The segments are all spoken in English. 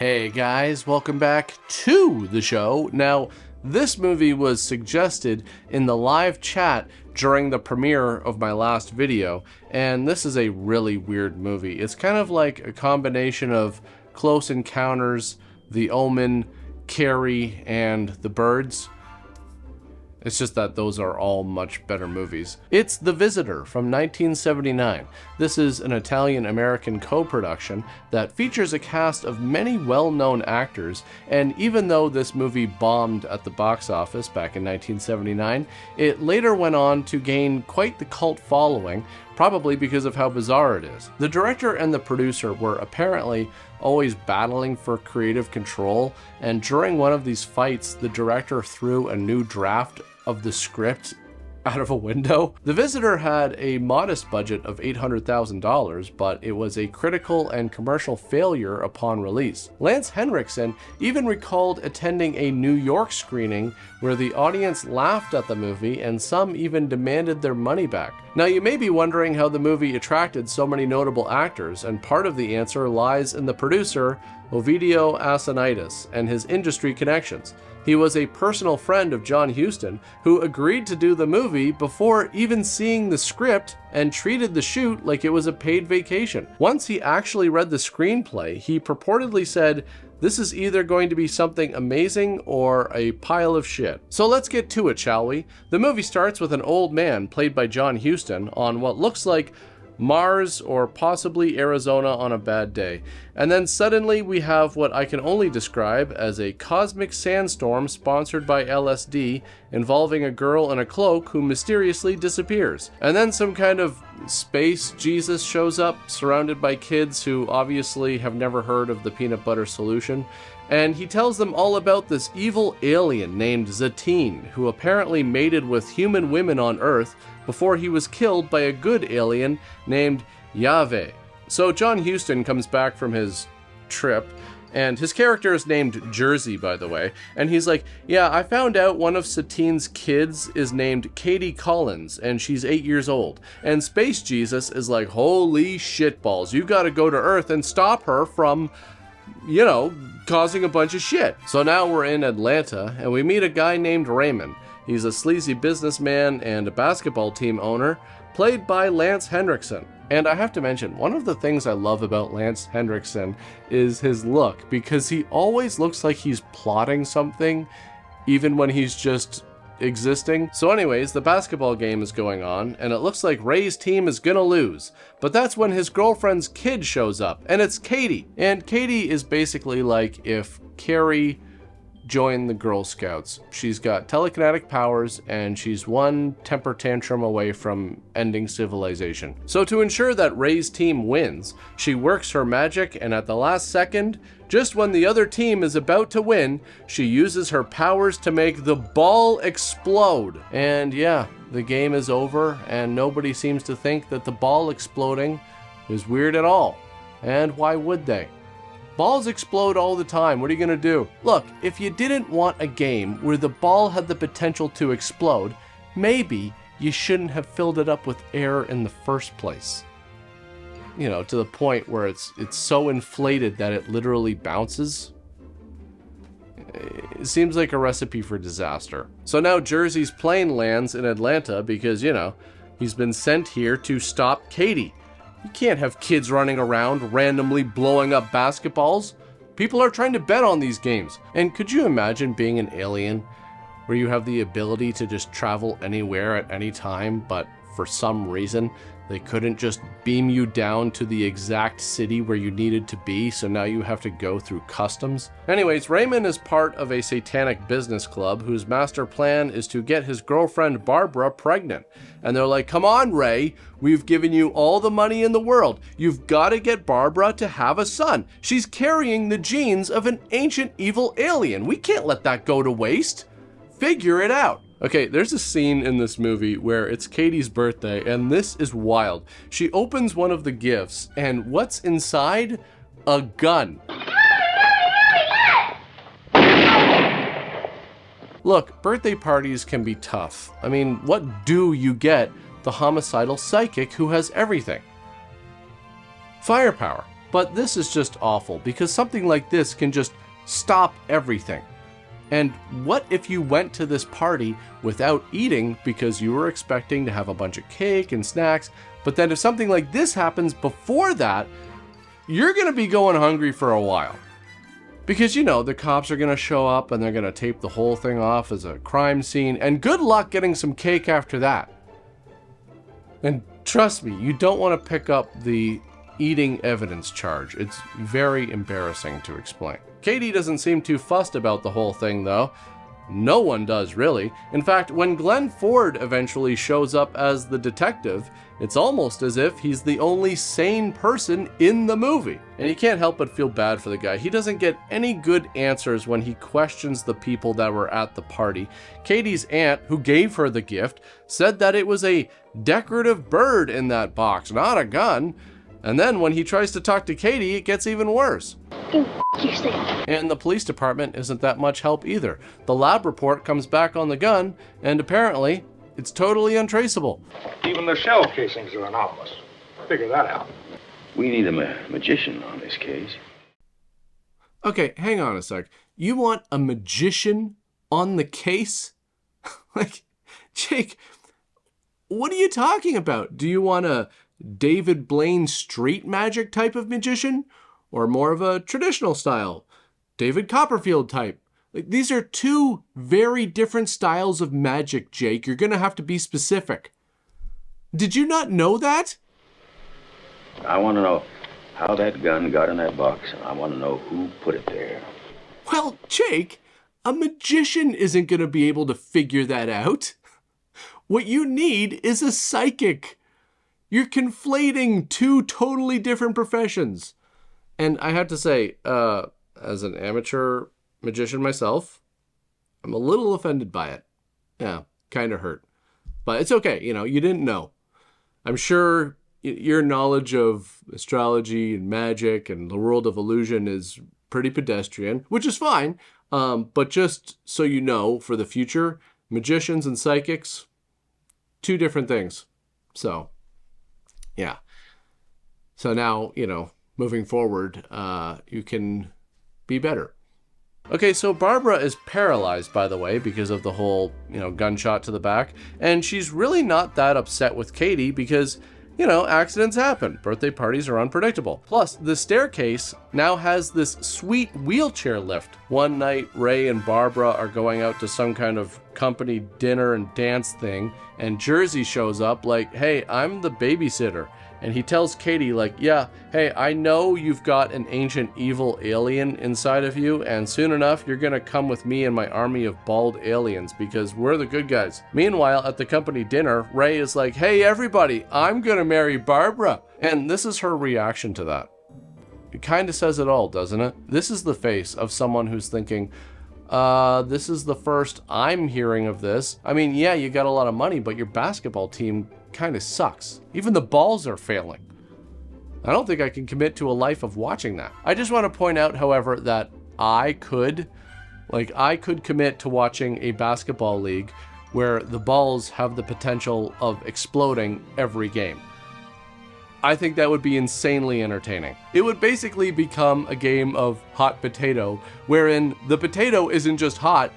Hey guys, welcome back to the show. Now, this movie was suggested in the live chat during the premiere of my last video, and this is a really weird movie. It's kind of like a combination of Close Encounters, The Omen, Carrie, and The Birds. It's just that those are all much better movies. It's The Visitor from 1979. This is an Italian-American co-production that features a cast of many well-known actors, and even though this movie bombed at the box office back in 1979, it later went on to gain quite the cult following, probably because of how bizarre it is. The director and the producer were apparently always battling for creative control, and during one of these fights, the director threw a new draft of the script out of a window. The Visitor had a modest budget of $800,000, but it was a critical and commercial failure upon release. Lance Henriksen even recalled attending a New York screening where the audience laughed at the movie and some even demanded their money back. Now, you may be wondering how the movie attracted so many notable actors, and part of the answer lies in the producer, Ovidio Assanitis, and his industry connections. He was a personal friend of John Huston, who agreed to do the movie before even seeing the script and treated the shoot like it was a paid vacation. Once he actually read the screenplay, he purportedly said, "This is either going to be something amazing or a pile of shit." So let's get to it, shall we? The movie starts with an old man, played by John Huston, on what looks like Mars or possibly Arizona on a bad day. And then suddenly we have what I can only describe as a cosmic sandstorm sponsored by LSD involving a girl in a cloak who mysteriously disappears. And then some kind of space Jesus shows up surrounded by kids who obviously have never heard of the peanut butter solution. And he tells them all about this evil alien named Zatine, who apparently mated with human women on Earth before he was killed by a good alien named Yahweh. So John Huston comes back from his trip, and his character is named Jerzy, by the way, and he's like, "Yeah, I found out one of Satine's kids is named Katie Collins, and she's 8 years old." And Space Jesus is like, "Holy shitballs, you gotta go to Earth and stop her from, causing a bunch of shit." So now we're in Atlanta, and we meet a guy named Raymond. He's a sleazy businessman and a basketball team owner, played by Lance Henriksen. And I have to mention, one of the things I love about Lance Henriksen is his look, because he always looks like he's plotting something, even when he's just existing. So anyways, the basketball game is going on, and it looks like Ray's team is gonna lose. But that's when his girlfriend's kid shows up, and it's Katie. And Katie is basically like if Carrie joined the Girl Scouts. She's got telekinetic powers, and she's one temper tantrum away from ending civilization. So to ensure that Ray's team wins, she works her magic, and at the last second, just when the other team is about to win, she uses her powers to make the ball explode. And yeah, the game is over, and nobody seems to think that the ball exploding is weird at all. And why would they? Balls explode all the time. What are you gonna do? Look, if you didn't want a game where the ball had the potential to explode, maybe you shouldn't have filled it up with air in the first place. To the point where it's so inflated that it literally bounces. It seems like a recipe for disaster. So now Jerzy's plane lands in Atlanta because, he's been sent here to stop Katie. You can't have kids running around randomly blowing up basketballs. People are trying to bet on these games. And could you imagine being an alien where you have the ability to just travel anywhere at any time, but for some reason they couldn't just beam you down to the exact city where you needed to be, so now you have to go through customs? Anyways, Raymond is part of a satanic business club whose master plan is to get his girlfriend Barbara pregnant. And they're like, "Come on, Ray, we've given you all the money in the world. You've got to get Barbara to have a son. She's carrying the genes of an ancient evil alien. We can't let that go to waste. Figure it out." Okay, there's a scene in this movie where it's Katie's birthday, and this is wild. She opens one of the gifts, and what's inside? A gun. Look, birthday parties can be tough. I mean, what do you get the homicidal psychic who has everything? Firepower. But this is just awful, because something like this can just stop everything. And what if you went to this party without eating because you were expecting to have a bunch of cake and snacks, but then if something like this happens before that, you're going to be going hungry for a while. Because, you know, the cops are going to show up and they're going to tape the whole thing off as a crime scene, and good luck getting some cake after that. And trust me, you don't want to pick up the eating evidence charge. It's very embarrassing to explain. Katie doesn't seem too fussed about the whole thing, though. No one does, really. In fact, when Glenn Ford eventually shows up as the detective, it's almost as if he's the only sane person in the movie. And you can't help but feel bad for the guy. He doesn't get any good answers when he questions the people that were at the party. Katie's aunt, who gave her the gift, said that it was a decorative bird in that box, not a gun. And then when he tries to talk to Katie, it gets even worse. And the police department isn't that much help either. The lab report comes back on the gun, and apparently, it's totally untraceable. Even the shell casings are anomalous. Figure that out. We need a magician on this case. Okay, hang on a sec. You want a magician on the case? Like, Jake, what are you talking about? Do you want a David Blaine street magic type of magician? Or more of a traditional style, David Copperfield type? Like, these are two very different styles of magic, Jake. You're gonna have to be specific. Did you not know that? I want to know how that gun got in that box, and I want to know who put it there. Well, Jake, a magician isn't gonna be able to figure that out. What you need is a psychic. You're conflating two totally different professions. And I have to say, as an amateur magician myself, I'm a little offended by it. Yeah, kind of hurt. But it's okay, you know, you didn't know. I'm sure your knowledge of astrology and magic and the world of illusion is pretty pedestrian, which is fine. But just so you know, for the future, magicians and psychics, two different things. So, yeah. So now, you know, moving forward, you can be better. Okay, so Barbara is paralyzed, by the way, because of the whole, you know, gunshot to the back. And she's really not that upset with Katie because, you know, accidents happen. Birthday parties are unpredictable. Plus, the staircase now has this sweet wheelchair lift. One night, Ray and Barbara are going out to some kind of company dinner and dance thing. And Jerzy shows up like, hey, I'm the babysitter. And he tells Katie, like, yeah, hey, I know you've got an ancient evil alien inside of you, and soon enough, you're gonna come with me and my army of bald aliens, because we're the good guys. Meanwhile, at the company dinner, Ray is like, hey, everybody, I'm gonna marry Barbara. And this is her reaction to that. It kind of says it all, doesn't it? This is the face of someone who's thinking, this is the first I'm hearing of this. I mean, yeah, you got a lot of money, but your basketball team kind of sucks. Even the balls are failing. I don't think I can commit to a life of watching that. I just want to point out, however, that I could commit to watching a basketball league where the balls have the potential of exploding every game. I think that would be insanely entertaining. It would basically become a game of hot potato, wherein the potato isn't just hot,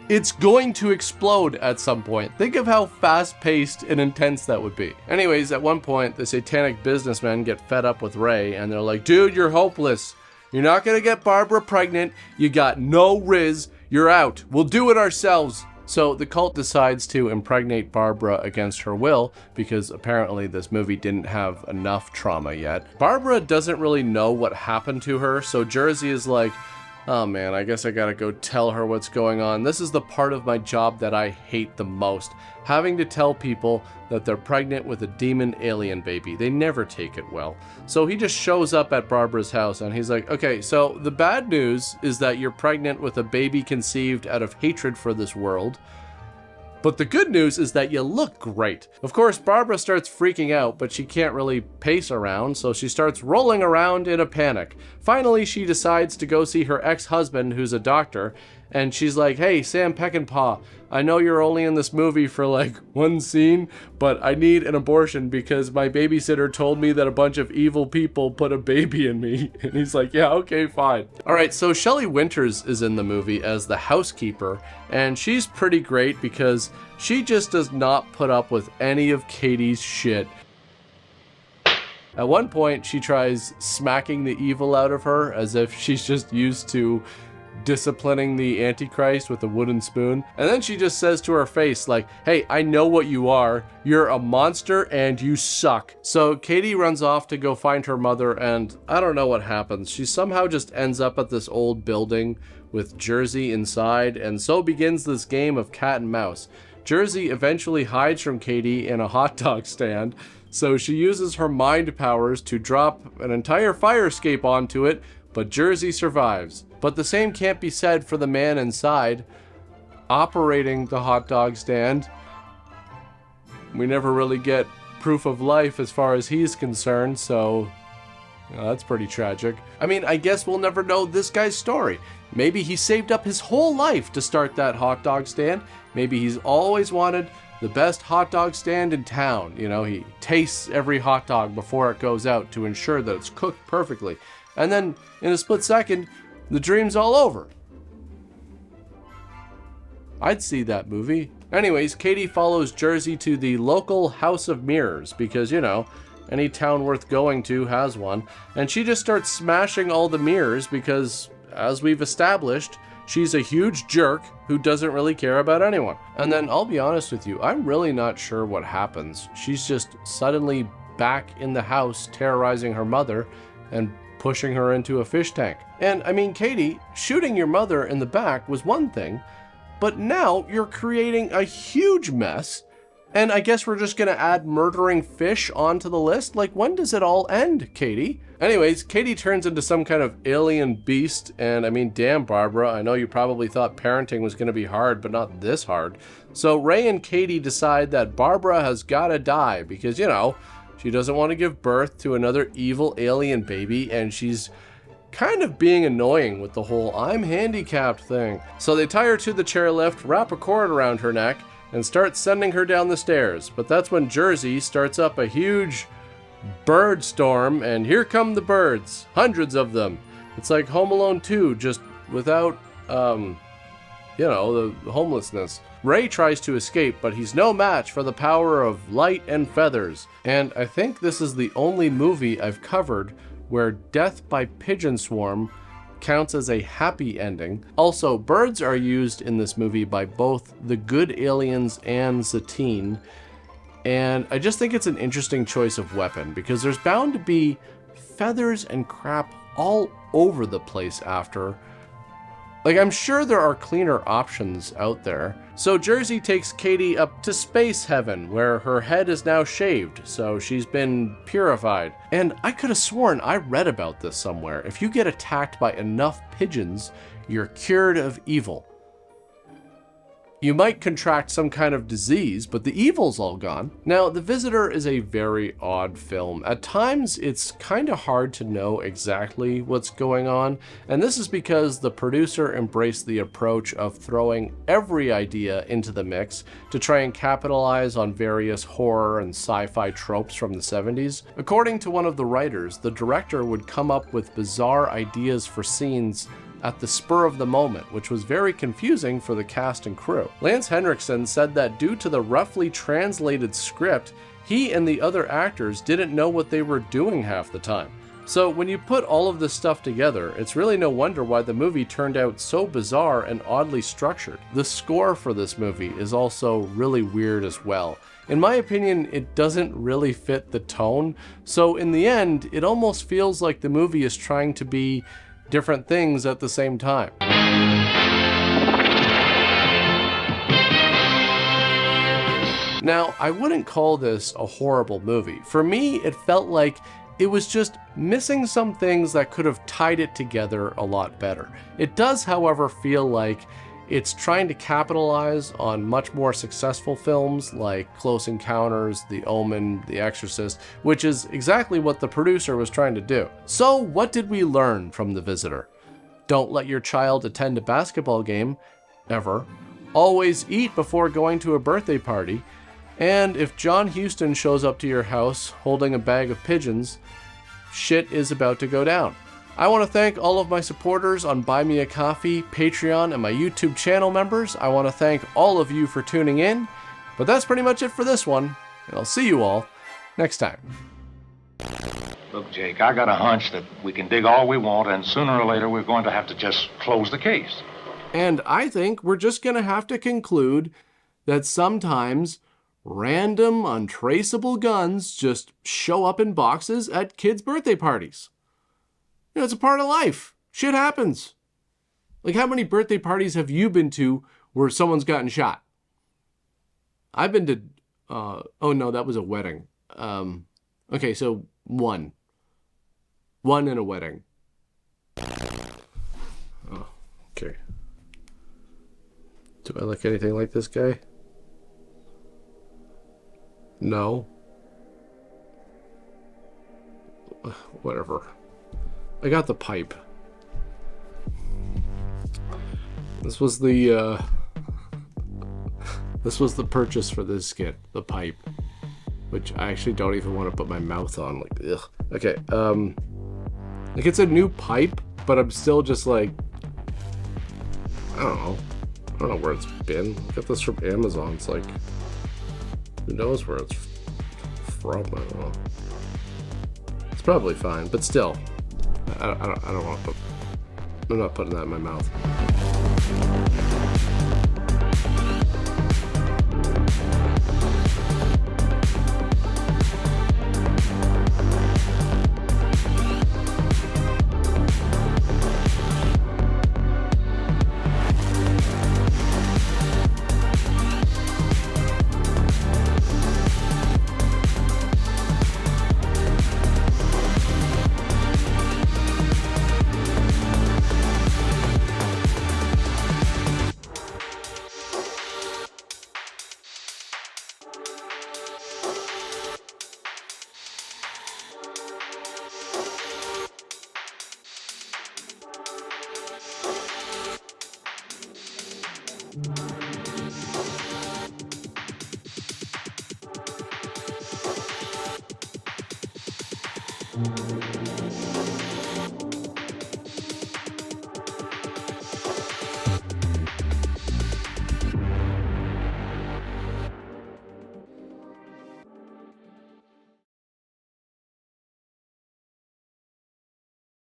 it's going to explode at some point. Think of how fast-paced and intense that would be. Anyways, at one point, the satanic businessmen get fed up with Ray, and they're like, dude, you're hopeless. You're not gonna get Barbara pregnant. You got no Rizz. You're out. We'll do it ourselves. So the cult decides to impregnate Barbara against her will, because apparently this movie didn't have enough trauma yet. Barbara doesn't really know what happened to her, so Jerzy is like, oh man, I guess I gotta go tell her what's going on. This is the part of my job that I hate the most. Having to tell people that they're pregnant with a demon alien baby. They never take it well. So he just shows up at Barbara's house and he's like, okay, so the bad news is that you're pregnant with a baby conceived out of hatred for this world. But the good news is that you look great. Of course, Barbara starts freaking out, but she can't really pace around, so she starts rolling around in a panic. Finally, she decides to go see her ex-husband, who's a doctor, and she's like, hey, Sam Peckinpah, I know you're only in this movie for like one scene, but I need an abortion because my babysitter told me that a bunch of evil people put a baby in me. And he's like, yeah, okay, fine. All right, so Shelley Winters is in the movie as the housekeeper, and she's pretty great because she just does not put up with any of Katie's shit. At one point, she tries smacking the evil out of her as if she's just used to disciplining the Antichrist with a wooden spoon. And then she just says to her face, like, hey, I know what you are. You're a monster and you suck. So Katie runs off to go find her mother, and I don't know what happens. She somehow just ends up at this old building with Jerzy inside, and so begins this game of cat and mouse. Jerzy eventually hides from Katie in a hot dog stand, so she uses her mind powers to drop an entire fire escape onto it, but Jerzy survives. But the same can't be said for the man inside, operating the hot dog stand. We never really get proof of life as far as he's concerned, so that's pretty tragic. I mean, I guess we'll never know this guy's story. Maybe he saved up his whole life to start that hot dog stand. Maybe he's always wanted the best hot dog stand in town. You know, he tastes every hot dog before it goes out to ensure that it's cooked perfectly. And then, in a split second, the dream's all over. I'd see that movie. Anyways, Katie follows Jerzy to the local House of Mirrors because, you know, any town worth going to has one. And she just starts smashing all the mirrors because, as we've established, she's a huge jerk who doesn't really care about anyone. And then, I'll be honest with you, I'm really not sure what happens. She's just suddenly back in the house terrorizing her mother and pushing her into a fish tank. And I mean, Katie, shooting your mother in the back was one thing, but now you're creating a huge mess, and I guess we're just gonna add murdering fish onto the list? Like, when does it all end, Katie? Anyways, Katie turns into some kind of alien beast, and I mean, damn, Barbara, I know you probably thought parenting was gonna be hard, but not this hard. So Ray and Katie decide that Barbara has gotta die because, you know, she doesn't want to give birth to another evil alien baby, and she's kind of being annoying with the whole I'm handicapped thing. So they tie her to the chairlift, wrap a cord around her neck, and start sending her down the stairs. But that's when Jerzy starts up a huge bird storm, and here come the birds. Hundreds of them. It's like Home Alone 2, just without, you know, the homelessness. Ray tries to escape, but he's no match for the power of light and feathers. And I think this is the only movie I've covered where death by pigeon swarm counts as a happy ending. Also, birds are used in this movie by both the good aliens and Satine. And I just think it's an interesting choice of weapon because there's bound to be feathers and crap all over the place after. Like, I'm sure there are cleaner options out there. So Jerzy takes Katie up to space heaven, where her head is now shaved, so she's been purified. And I could have sworn I read about this somewhere. If you get attacked by enough pigeons, you're cured of evil. You might contract some kind of disease, but the evil's all gone. Now, The Visitor is a very odd film. At times, it's kind of hard to know exactly what's going on, and this is because the producer embraced the approach of throwing every idea into the mix to try and capitalize on various horror and sci-fi tropes from the 70s. According to one of the writers, the director would come up with bizarre ideas for scenes at the spur of the moment, which was very confusing for the cast and crew. Lance Henriksen said that due to the roughly translated script, he and the other actors didn't know what they were doing half the time. So when you put all of this stuff together, it's really no wonder why the movie turned out so bizarre and oddly structured. The score for this movie is also really weird as well. In my opinion, it doesn't really fit the tone, so in the end, it almost feels like the movie is trying to be different things at the same time. Now, I wouldn't call this a horrible movie. For me, it felt like it was just missing some things that could have tied it together a lot better. It does, however, feel like it's trying to capitalize on much more successful films like Close Encounters, The Omen, The Exorcist, which is exactly what the producer was trying to do. So what did we learn from The Visitor? Don't let your child attend a basketball game, ever. Always eat before going to a birthday party. And if John Huston shows up to your house holding a bag of pigeons, shit is about to go down. I want to thank all of my supporters on Buy Me a Coffee, Patreon, and my YouTube channel members. I want to thank all of you for tuning in. But that's pretty much it for this one, and I'll see you all next time. Look, Jake, I got a hunch that we can dig all we want, and sooner or later we're going to have to just close the case. And I think we're just going to have to conclude that sometimes random, untraceable guns just show up in boxes at kids' birthday parties. You know, it's a part of life. Shit happens. Like, how many birthday parties have you been to where someone's gotten shot? I've been to, oh no, that was a wedding. Okay, so one. One in a wedding. Oh, okay. Do I look anything like this guy? No. Whatever. I got the pipe. This was the purchase for this skit, the pipe, which I actually don't even want to put my mouth on. Like, ugh. Okay, like it's a new pipe, but I'm still just like, I don't know where it's been. I got this from Amazon. It's like, who knows where it's from? I don't know. It's probably fine, but still, I don't want to put. I'm not putting that in my mouth.